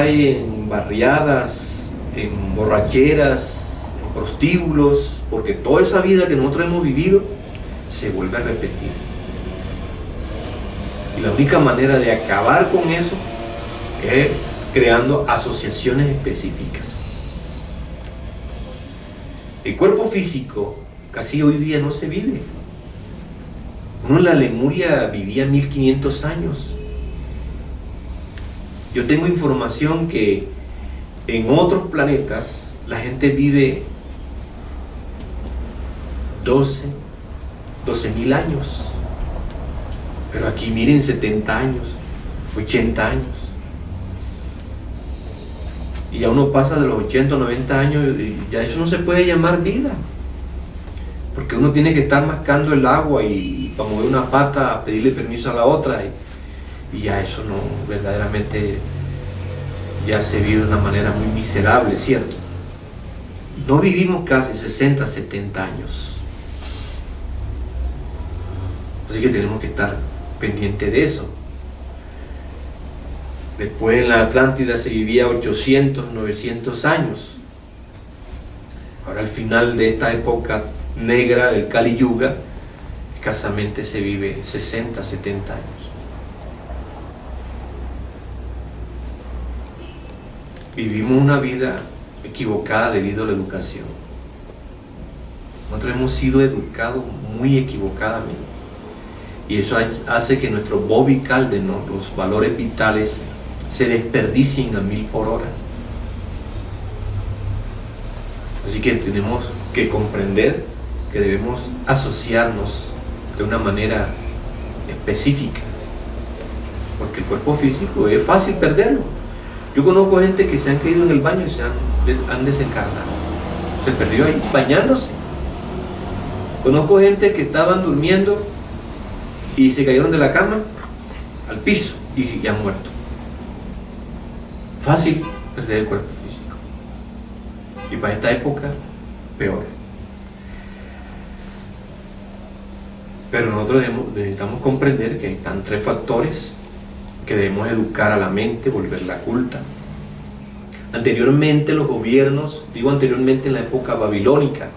cae en barriadas, en borracheras, en prostíbulos, porque toda esa vida que nosotros hemos vivido se vuelve a repetir. Y la única manera de acabar con eso es creando asociaciones específicas. El cuerpo físico casi hoy día no se vive. Uno en la Lemuria vivía 1500 años. Yo tengo información que en otros planetas la gente vive 12.000 años. Pero aquí miren, 70 años, 80 años. Y ya uno pasa de los 80 o 90 años y ya eso no se puede llamar vida. Porque uno tiene que estar mascando el agua y para mover una pata, pedirle permiso a la otra. Y ya eso no, verdaderamente ya se vive de una manera muy miserable, ¿cierto? No vivimos casi 60, 70 años. Así que tenemos que estar pendientes de eso. Después en la Atlántida se vivía 800, 900 años. Ahora al final de esta época negra del Kali Yuga, escasamente se vive 60, 70 años. Vivimos una vida equivocada debido a la educación. Nosotros hemos sido educados muy equivocadamente. Y eso hace que nuestro body calden, ¿no?, los valores vitales, se desperdicien a 1000 por hora. Así que tenemos que comprender que debemos asociarnos de una manera específica, porque el cuerpo físico es fácil perderlo. Yo conozco gente que se han caído en el baño y se han desencarnado, se perdió ahí bañándose. Conozco gente que estaban durmiendo y se cayeron de la cama al piso y han muerto. Fácil perder el cuerpo físico, y para esta época peor. Pero nosotros necesitamos comprender que están 3 factores que debemos educar a la mente, volverla culta. Anteriormente los gobiernos, digo anteriormente en la época babilónica,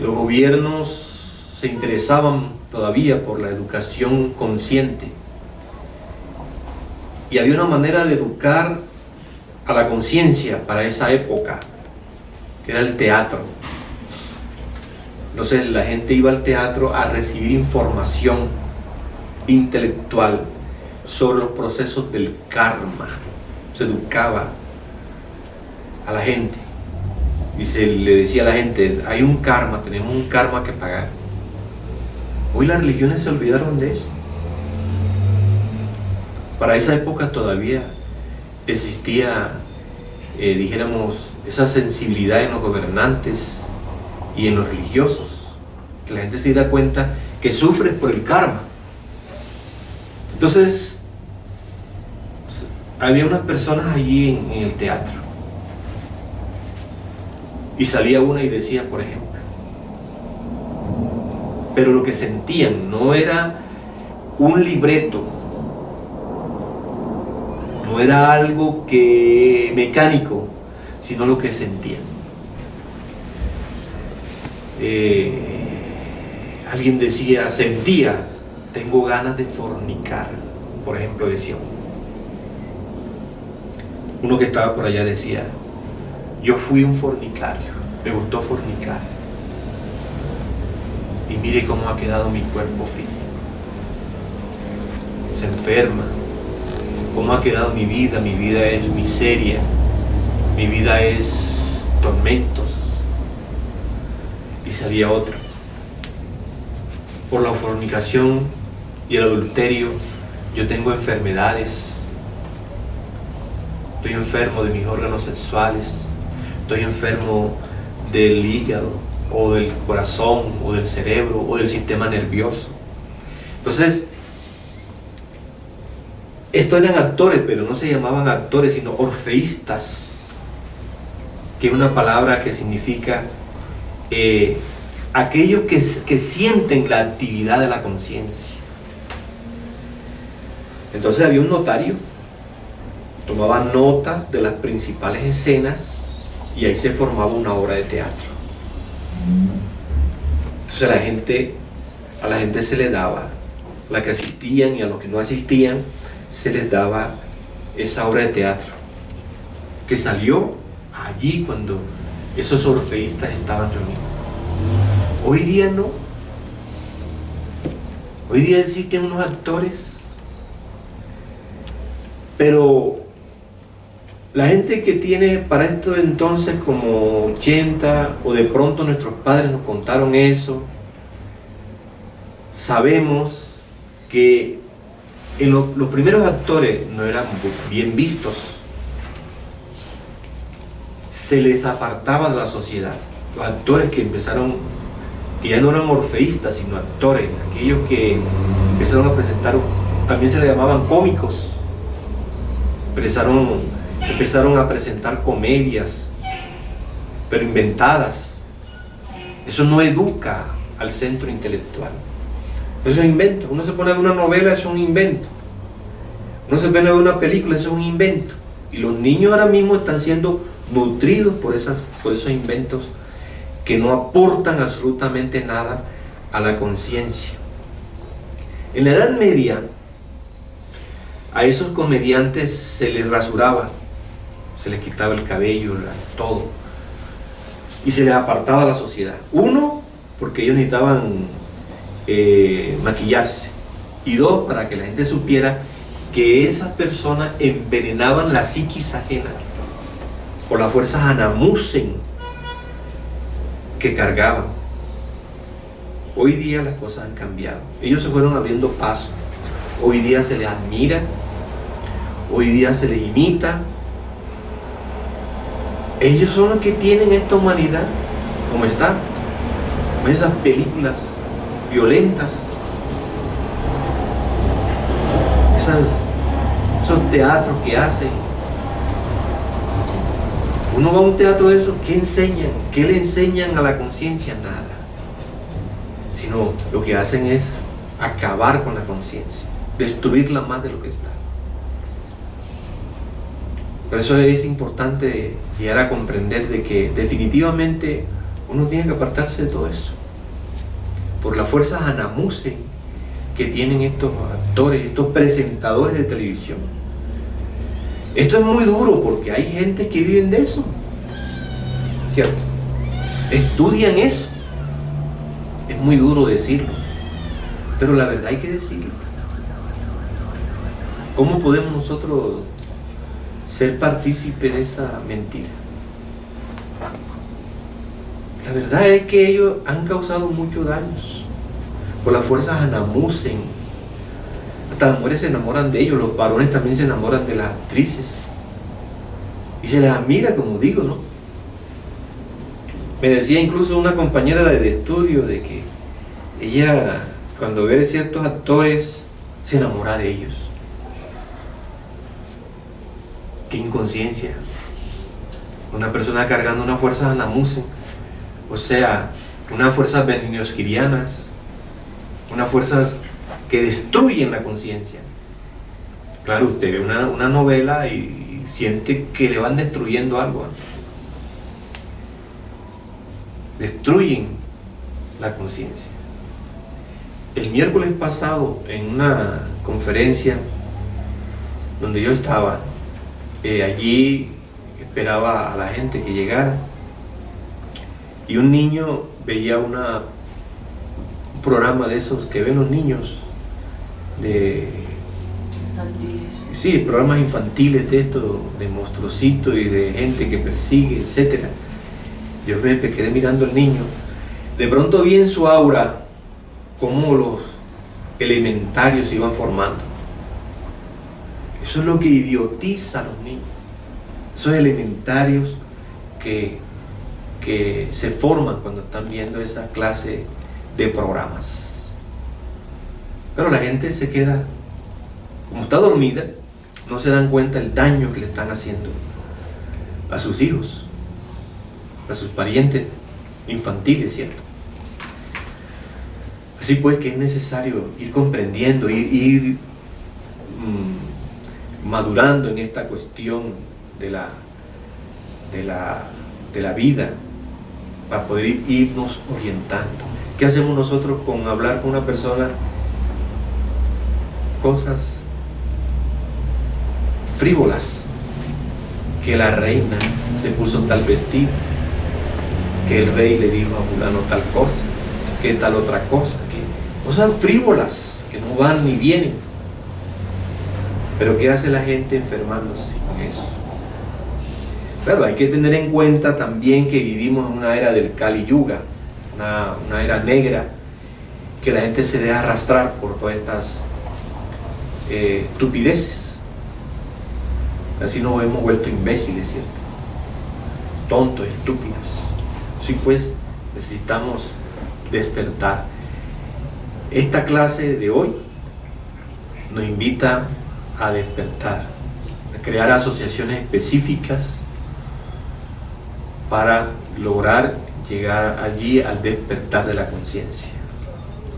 los gobiernos se interesaban todavía por la educación consciente. Y había una manera de educar a la conciencia para esa época, que era el teatro. Entonces la gente iba al teatro a recibir información intelectual sobre los procesos del karma. Se educaba a la gente y le decía a la gente: hay un karma, tenemos un karma que pagar. Hoy las religiones se olvidaron de eso. Para esa época todavía existía, dijéramos, esa sensibilidad en los gobernantes y en los religiosos, que la gente se da cuenta que sufre por el karma. Entonces, había unas personas allí en el teatro, y salía una y decía, por ejemplo, pero lo que sentían no era un libreto, no era algo que mecánico, sino lo que sentían. Alguien decía, sentía, tengo ganas de fornicar, por ejemplo, decía uno que estaba por allá decía, yo fui un fornicario, me gustó fornicar, y mire cómo ha quedado mi cuerpo físico, se enferma. ¿Cómo ha quedado mi vida? Mi vida es miseria, mi vida es tormentos. Y salía otro: por la fornicación y el adulterio yo tengo enfermedades, estoy enfermo de mis órganos sexuales, estoy enfermo del hígado, o del corazón, o del cerebro, o del sistema nervioso. Entonces, estos eran actores, pero no se llamaban actores, sino orfeístas, que es una palabra que significa aquellos que sienten la actividad de la conciencia. Entonces había un notario tomaban notas de las principales escenas y ahí se formaba una obra de teatro. Entonces a la gente se le daba, a la que asistían y a los que no asistían, se les daba esa obra de teatro que salió allí cuando esos orfeístas estaban reunidos. Hoy día no. Hoy día existen unos actores, pero la gente que tiene para esto entonces como 80, o de pronto nuestros padres nos contaron eso, sabemos que los primeros actores no eran bien vistos, se les apartaba de la sociedad. Los actores que empezaron, que ya no eran orfeístas sino actores, aquellos que empezaron a presentar, también se les llamaban cómicos, empezaron a presentar comedias, pero inventadas. Eso no educa al centro intelectual. Eso es invento. Uno se pone a ver una novela, eso es un invento. Uno se pone a ver una película, eso es un invento. Y los niños ahora mismo están siendo nutridos por esos inventos que no aportan absolutamente nada a la conciencia. En la Edad Media, a esos comediantes se les rasuraba, se les quitaba el cabello, todo, y se les apartaba de la sociedad. Uno, porque ellos necesitaban maquillarse, y dos, para que la gente supiera que esas personas envenenaban la psiquis ajena por las fuerzas anamusen que cargaban. Hoy día las cosas han cambiado, ellos se fueron abriendo paso. Hoy día se les admira, hoy día se les imita. Ellos son los que tienen esta humanidad como está, con esas películas violentas, esos teatros que hacen. Uno va a un teatro de esos, ¿qué enseñan? ¿Qué le enseñan a la conciencia? Nada. Sino lo que hacen es acabar con la conciencia, destruirla más de lo que está. Por eso es importante llegar a comprender de que definitivamente uno tiene que apartarse de todo eso, por las fuerzas anamusen que tienen estos actores, estos presentadores de televisión. Esto es muy duro porque hay gente que viven de eso, ¿cierto? Estudian eso. Es muy duro decirlo, pero la verdad hay que decirlo. ¿Cómo podemos nosotros ser partícipes de esa mentira? La verdad es que ellos han causado muchos daños por las fuerzas anamusen. Hasta las mujeres se enamoran de ellos, los varones también se enamoran de las actrices y se les admira, como digo, ¿no? Me decía incluso una compañera de estudio de que ella, cuando ve ciertos actores, se enamora de ellos. Qué inconsciencia. Una persona cargando unas fuerzas anamusen, o sea, unas fuerzas benignosquirianas, unas fuerzas que destruyen la conciencia. Claro, usted ve una novela y siente que le van destruyendo algo, ¿eh? Destruyen la conciencia. El miércoles pasado, en una conferencia donde yo estaba, allí esperaba a la gente que llegara, y un niño veía un programa de esos que ven los niños, infantiles. Sí, programas infantiles de esto, de monstruositos y de gente que persigue, etcétera. Yo me quedé mirando al niño. De pronto vi en su aura cómo los elementarios se iban formando. Eso es lo que idiotiza a los niños. Esos elementarios que se forman cuando están viendo esa clase de programas. Pero la gente se queda, como está dormida, no se dan cuenta del daño que le están haciendo a sus hijos, a sus parientes infantiles, ¿cierto? Así pues que es necesario ir comprendiendo, ir madurando en esta cuestión de la vida, para poder irnos orientando. ¿Qué hacemos nosotros con hablar con una persona cosas frívolas? Que la reina se puso tal vestido, que el rey le dijo a fulano tal cosa, que tal otra cosa, que cosas frívolas que no van ni vienen. Pero ¿qué hace la gente enfermándose con eso? Claro, hay que tener en cuenta también que vivimos en una era del Kali Yuga, una era negra, que la gente se deja arrastrar por todas estas estupideces. Así nos hemos vuelto imbéciles, ¿cierto? Tontos, estúpidos. Sí, pues necesitamos despertar. Esta clase de hoy nos invita a despertar, a crear asociaciones específicas para lograr llegar allí al despertar de la conciencia.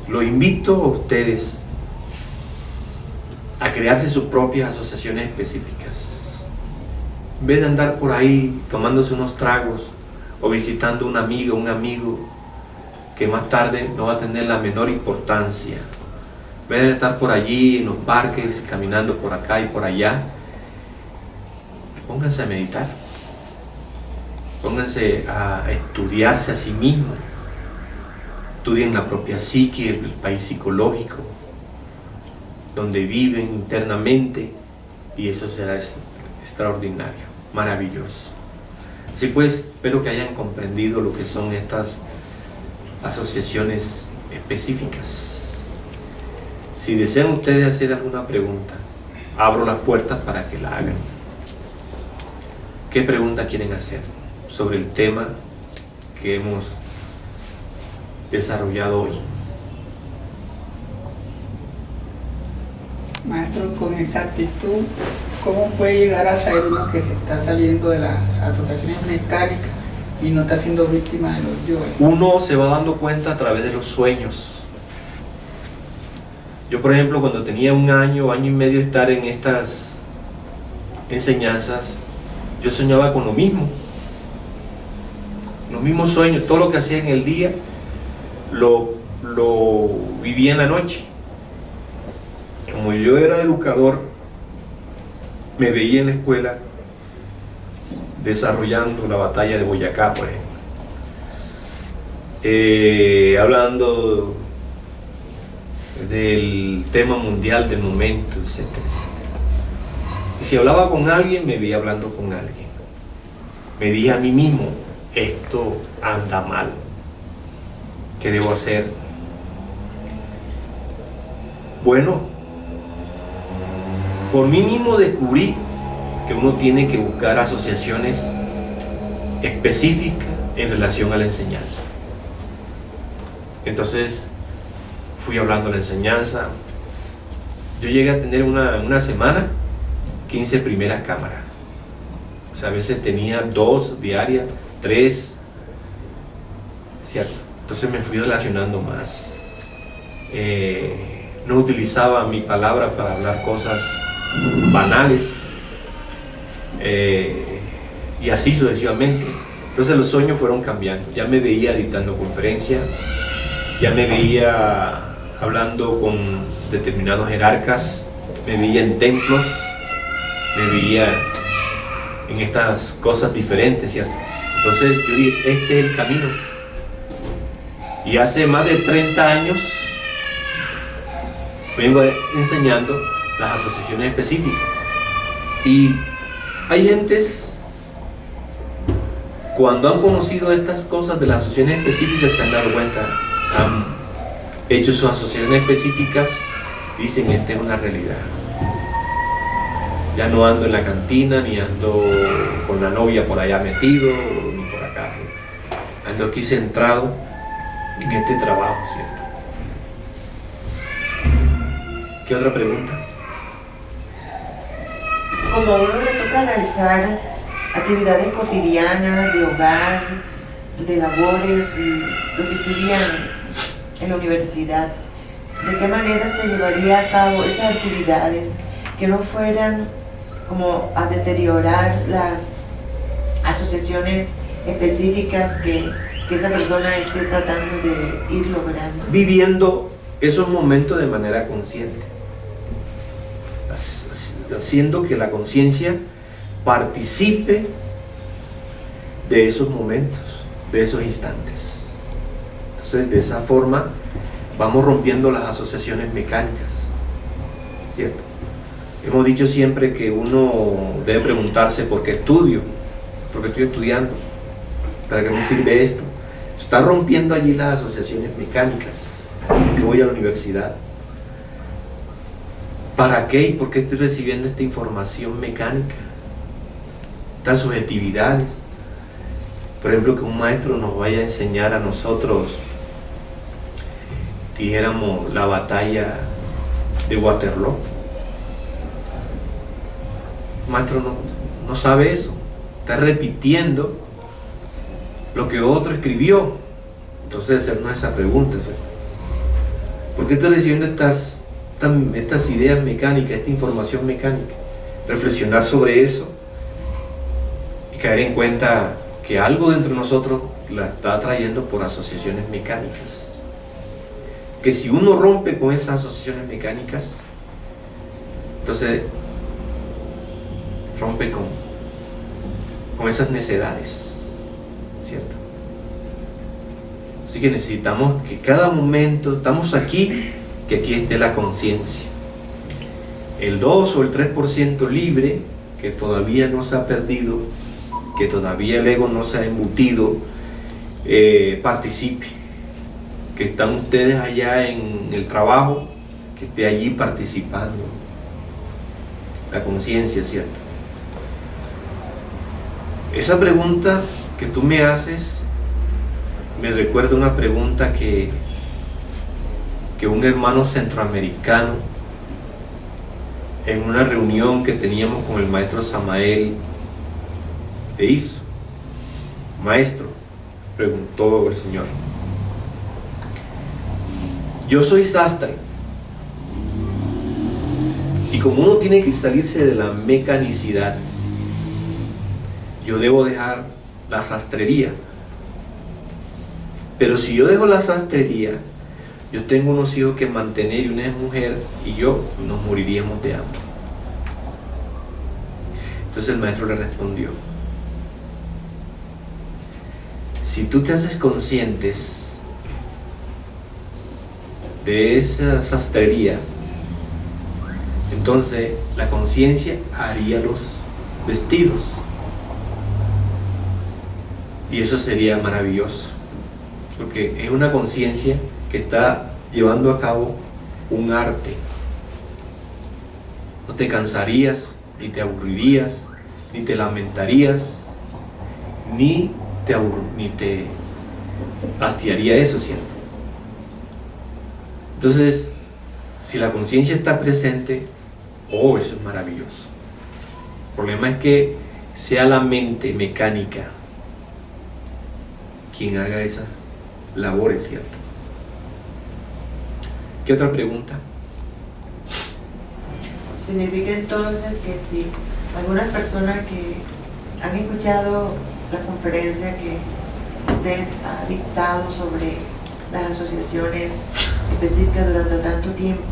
Los invito a ustedes a crearse sus propias asociaciones específicas. En vez de andar por ahí tomándose unos tragos o visitando un amigo que más tarde no va a tener la menor importancia, en vez de estar por allí en los parques, caminando por acá y por allá, pónganse a meditar. Pónganse a estudiarse a sí mismos. Estudien la propia psique, el país psicológico, donde viven internamente, y eso será extraordinario, maravilloso. Así pues, espero que hayan comprendido lo que son estas asociaciones específicas. Si desean ustedes hacer alguna pregunta, abro las puertas para que la hagan. ¿Qué pregunta quieren hacer sobre el tema que hemos desarrollado hoy? Maestro, con exactitud, ¿cómo puede llegar a saber uno que se está saliendo de las asociaciones mecánicas y no está siendo víctima de los yoes? Uno se va dando cuenta a través de los sueños. Yo, por ejemplo, cuando tenía un año y medio de estar en estas enseñanzas, yo soñaba con lo mismo. Los mismos sueños, todo lo que hacía en el día lo vivía en la noche. Como yo era educador, me veía en la escuela desarrollando la batalla de Boyacá, por ejemplo, hablando del tema mundial del momento, etc. Y si hablaba con alguien, me veía hablando con alguien. Me dije a mí mismo, esto anda mal, ¿qué debo hacer? Bueno, por mí mismo descubrí que uno tiene que buscar asociaciones específicas en relación a la enseñanza. Entonces fui hablando de la enseñanza. Yo llegué a tener una semana 15 primeras cámaras. O sea, a veces tenía 2 diarias, 3, ¿cierto? Entonces me fui relacionando más. No utilizaba mi palabra para hablar cosas banales, y así sucesivamente. Entonces los sueños fueron cambiando. Ya me veía dictando conferencias, ya me veía hablando con determinados jerarcas, me veía en templos, me veía en estas cosas diferentes, ¿cierto? Entonces yo dije, este es el camino. Y hace más de 30 años vengo enseñando las asociaciones específicas. Y hay gentes, cuando han conocido estas cosas de las asociaciones específicas, se han dado cuenta, han hecho sus asociaciones específicas, dicen, esta es una realidad. Ya no ando en la cantina, ni ando con la novia por allá metido, ni por acá. Ando aquí centrado en este trabajo, ¿cierto? ¿Qué otra pregunta? Como a uno le toca realizar actividades cotidianas de hogar, de labores y lo que estudian en la universidad, ¿de qué manera se llevaría a cabo esas actividades que no fueran como a deteriorar las asociaciones específicas que esa persona esté tratando de ir logrando. Viviendo esos momentos de manera consciente, haciendo que la conciencia participe de esos momentos, de esos instantes. Entonces, de esa forma vamos rompiendo las asociaciones mecánicas, ¿cierto? Hemos dicho siempre que uno debe preguntarse ¿por qué estudio? ¿Por qué estoy estudiando? ¿Para qué me sirve esto? Está rompiendo allí las asociaciones mecánicas. ¿Por qué voy a la universidad? ¿Para qué y por qué estoy recibiendo esta información mecánica? Estas subjetividades. Por ejemplo, que un maestro nos vaya a enseñar a nosotros, dijéramos, la batalla de Waterloo. El maestro no sabe eso. Está repitiendo lo que otro escribió. Entonces, hacernos esa pregunta, ¿cierto? ¿Por qué estoy recibiendo estas ideas mecánicas, esta información mecánica? Reflexionar sobre eso y caer en cuenta que algo dentro de nosotros la está atrayendo por asociaciones mecánicas. Que si uno rompe con esas asociaciones mecánicas, entonces rompe con esas necedades, ¿cierto? Así que necesitamos que cada momento, estamos aquí, que aquí esté la conciencia. El 2 o el 3% libre, que todavía no se ha perdido, que todavía el ego no se ha embutido, participe. Que están ustedes allá en el trabajo, que esté allí participando. La conciencia, ¿cierto? Esa pregunta que tú me haces me recuerda una pregunta que un hermano centroamericano, en una reunión que teníamos con el maestro Samael, le hizo. Maestro, preguntó el Señor, yo soy sastre, y como uno tiene que salirse de la mecanicidad, yo debo dejar la sastrería. Pero si yo dejo la sastrería, yo tengo unos hijos que mantener y una es mujer, y yo nos moriríamos de hambre. Entonces el maestro le respondió, si tú te haces conscientes de esa sastrería, entonces la conciencia haría los vestidos. Y eso sería maravilloso, porque es una conciencia que está llevando a cabo un arte. No te cansarías, ni te aburrirías, ni te lamentarías, ni te hastiaría eso, ¿cierto? Entonces, si la conciencia está presente, eso es maravilloso. El problema es que sea la mente mecánica quien haga esas labores, ¿cierto? ¿Qué otra pregunta? Significa entonces que si algunas personas que han escuchado la conferencia que usted ha dictado sobre las asociaciones específicas durante tanto tiempo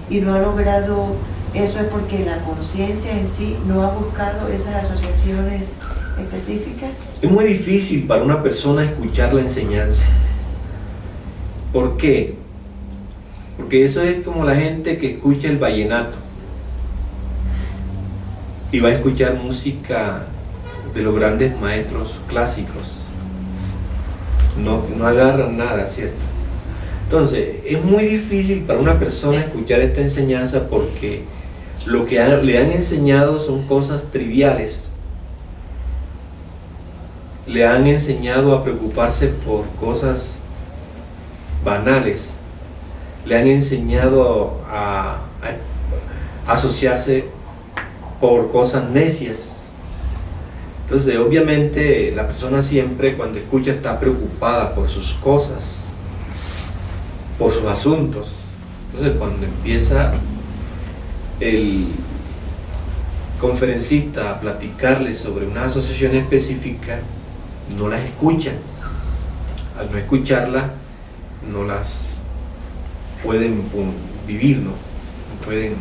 y no ha logrado eso, es porque la conciencia en sí no ha buscado esas asociaciones específicas. Es muy difícil para una persona escuchar la enseñanza. ¿Por qué? Porque eso es como la gente que escucha el vallenato y va a escuchar música de los grandes maestros clásicos. No agarran nada, ¿cierto? Entonces, es muy difícil para una persona escuchar esta enseñanza porque lo que le han enseñado son cosas triviales. Le han enseñado a preocuparse por cosas banales. Le han enseñado a asociarse por cosas necias. Entonces, obviamente, la persona siempre cuando escucha está preocupada por sus cosas, por sus asuntos. Entonces, cuando empieza conferencista a platicarles sobre una asociación específica, no las escuchan. Al no escucharla, no las pueden vivir, ¿no? No pueden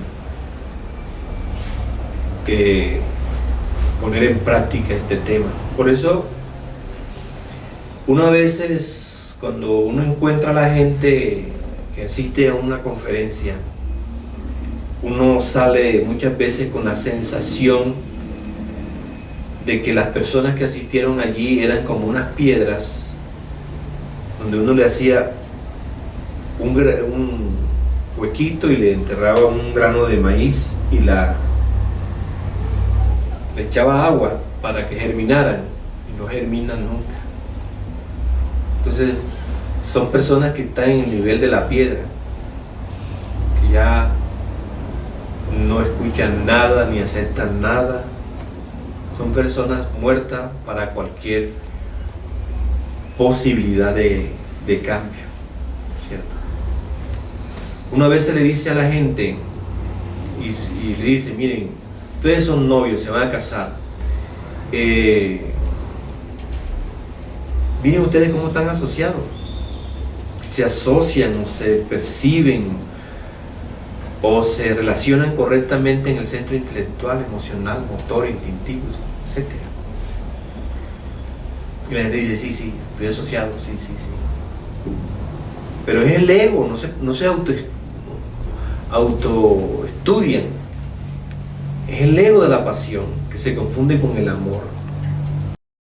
poner en práctica este tema. Por eso, uno a veces, cuando uno encuentra a la gente que asiste a una conferencia, uno sale muchas veces con la sensación de que las personas que asistieron allí eran como unas piedras donde uno le hacía un huequito y le enterraba un grano de maíz y le echaba agua para que germinaran, y no germinan nunca. Entonces son personas que están en el nivel de la piedra, que ya no escuchan nada ni aceptan nada. Son personas muertas para cualquier posibilidad de cambio, ¿cierto? Una vez se le dice a la gente y le dice: miren, ustedes son novios, se van a casar, miren ustedes cómo están asociados, se asocian o se perciben o se relacionan correctamente en el centro intelectual, emocional, motor, instintivo, etc. Y la gente dice: sí, estoy asociado, sí. Pero es el ego, no se autoestudian. Es el ego de la pasión que se confunde con el amor.